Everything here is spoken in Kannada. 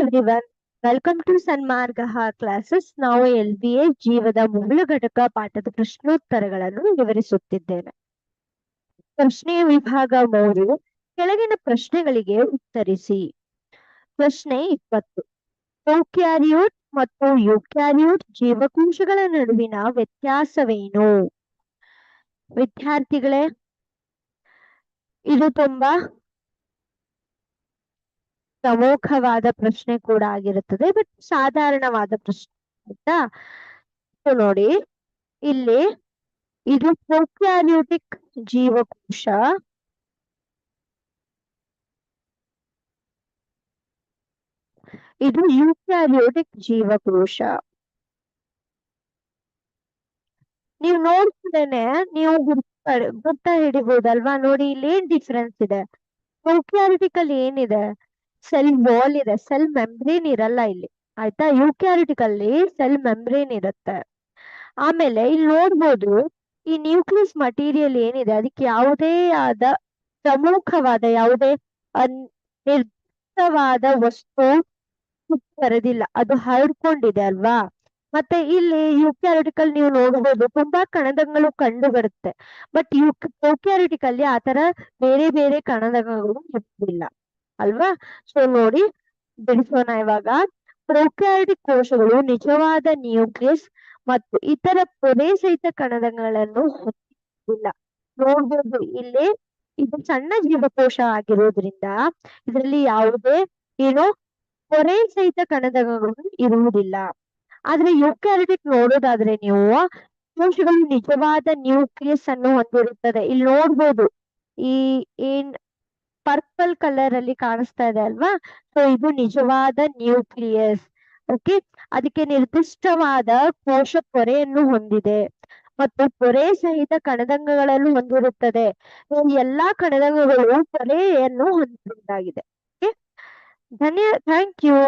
Everyone, welcome to Sanmarga classes. ನಾವು LBA ಜೀವದ ಮೂಲ ಘಟಕ ಪಾಠದ ಪ್ರಶ್ನೋತ್ತರಗಳನ್ನು ವಿವರಿಸುತ್ತಿದ್ದೇನೆ. ಪ್ರಶ್ನೆ ವಿಭಾಗ 3, ಕೆಳಗಿನ ಪ್ರಶ್ನೆಗಳಿಗೆ ಉತ್ತರಿಸಿ. ಪ್ರಶ್ನೆ 20, ಪ್ರೊಕ್ಯಾರಿಯೋಟ್ ಮತ್ತು ಯೂಕ್ಯಾರಿಯೋಟ್ ಜೀವಕೋಶಗಳ ನಡುವಿನ ವ್ಯತ್ಯಾಸವೇನು? ವಿದ್ಯಾರ್ಥಿಗಳೇ, ಇದು ತುಂಬಾ ಪ್ರಮುಖವಾದ ಪ್ರಶ್ನೆ ಕೂಡ ಆಗಿರುತ್ತದೆ, ಬಟ್ ಸಾಧಾರಣವಾದ ಪ್ರಶ್ನೆ ಆಯ್ತಾ. ನೋಡಿ, ಇಲ್ಲಿ ಇದು ಪ್ರೊಕ್ಯಾರಿಯೋಟಿಕ್ ಜೀವಕೋಶ, ಇದು ಯೂಕ್ಯಾರಿಯೋಟಿಕ್ ಜೀವಕೋಶ. ನೀವು ನೋಡ್ತಿದ್ದೇನೆ, ನೀವು ಗುರ್ತ ಹಿಡಿಬಹುದಲ್ವಾ? ನೋಡಿ, ಇಲ್ಲಿ ಏನ್ ಡಿಫ್ರೆನ್ಸ್ ಇದೆ. ಪ್ರೊಕ್ಯಾರಿಟಿಕ್ ಅಲ್ಲಿ ಏನಿದೆ? ಸೆಲ್ ವಾಲ್ ಇದೆ, ಸೆಲ್ ಮೆಂಬ್ರೇನ್ ಇರಲ್ಲ ಇಲ್ಲಿ, ಆಯ್ತಾ. ಯೂಕ್ಯಾರಿಟಿಕ್ ಅಲ್ಲಿ ಸೆಲ್ ಮೆಂಬ್ರೇನ್ ಇರುತ್ತೆ. ಆಮೇಲೆ ಇಲ್ಲಿ ನೋಡ್ಬೋದು, ಈ ನ್ಯೂಕ್ಲಿಯಸ್ ಮಟೀರಿಯಲ್ ಏನಿದೆ ಅದಕ್ಕೆ ಯಾವುದೇ ಆದ ಪ್ರಮುಖವಾದ ಯಾವುದೇ ನಿರ್ದಿಷ್ಟವಾದ ವಸ್ತು ಬರೋದಿಲ್ಲ, ಅದು ಹರಡ್ಕೊಂಡಿದೆ ಅಲ್ವಾ. ಮತ್ತೆ ಇಲ್ಲಿ ಯೂಕ್ಯಾರಿಟಿಕಲ್ ನೀವು ನೋಡಬಹುದು ತುಂಬಾ ಕಣದಗಳು ಕಂಡು ಬರುತ್ತೆ, ಬಟ್ ಪ್ರೊಕ್ಯಾರಿಟಿಕ್ ಅಲ್ಲಿ ಆತರ ಬೇರೆ ಬೇರೆ ಕಣದಗಳು ಇರುವುದಿಲ್ಲ ಅಲ್ವಾ. ಸೊ ನೋಡಿ, ಬಿಡಿಸೋಣ ಇವಾಗ. ಪ್ರೊಕ್ಯಾರಿಟಿಕ್ ಕೋಶಗಳು ನಿಜವಾದ ನ್ಯೂಕ್ಲಿಯಸ್ ಮತ್ತು ಇತರ ಪೊರೆ ಸಹಿತ ಕಣದಗಳನ್ನು ಹೊಂದಿಲ್ಲ. ನೋಡ್ಬೋದು ಇಲ್ಲಿ ಇದು ಸಣ್ಣ ಜೀವಕೋಶ ಆಗಿರೋದ್ರಿಂದ ಇದರಲ್ಲಿ ಯಾವುದೇ ಪೊರೆ ಸಹಿತ ಕಣದಗಳು ಇರುವುದಿಲ್ಲ. ಆದ್ರೆ ಯೂಕ್ಯಾರಿಟಿಕ್ ನೋಡೋದಾದ್ರೆ ನೀವು, ಕೋಶಗಳು ನಿಜವಾದ ನ್ಯೂಕ್ಲಿಯಸ್ ಅನ್ನು ಹೊಂದಿರುತ್ತದೆ. ಇಲ್ಲಿ ನೋಡ್ಬೋದು, ಈ ಪರ್ಪಲ್ ಕಲರ್ ಅಲ್ಲಿ ಕಾಣಿಸ್ತಾ ಇದೆ ಅಲ್ವಾ. ಸೊ ಇದು ನಿಜವಾದ ನ್ಯೂಕ್ಲಿಯಸ್. ಓಕೆ, ಅದಕ್ಕೆ ನಿರ್ದಿಷ್ಟವಾದ ಕೋಶ ಪೊರೆಯನ್ನು ಹೊಂದಿದೆ ಮತ್ತು ಪೊರೆ ಸಹಿತ ಕಣದಂಗಗಳನ್ನು ಹೊಂದಿರುತ್ತದೆ. ಎಲ್ಲಾ ಕಣದಂಗಗಳು ಪೊರೆಯನ್ನು ಹೊಂದಿರುವುದಾಗಿದೆ. Thank you.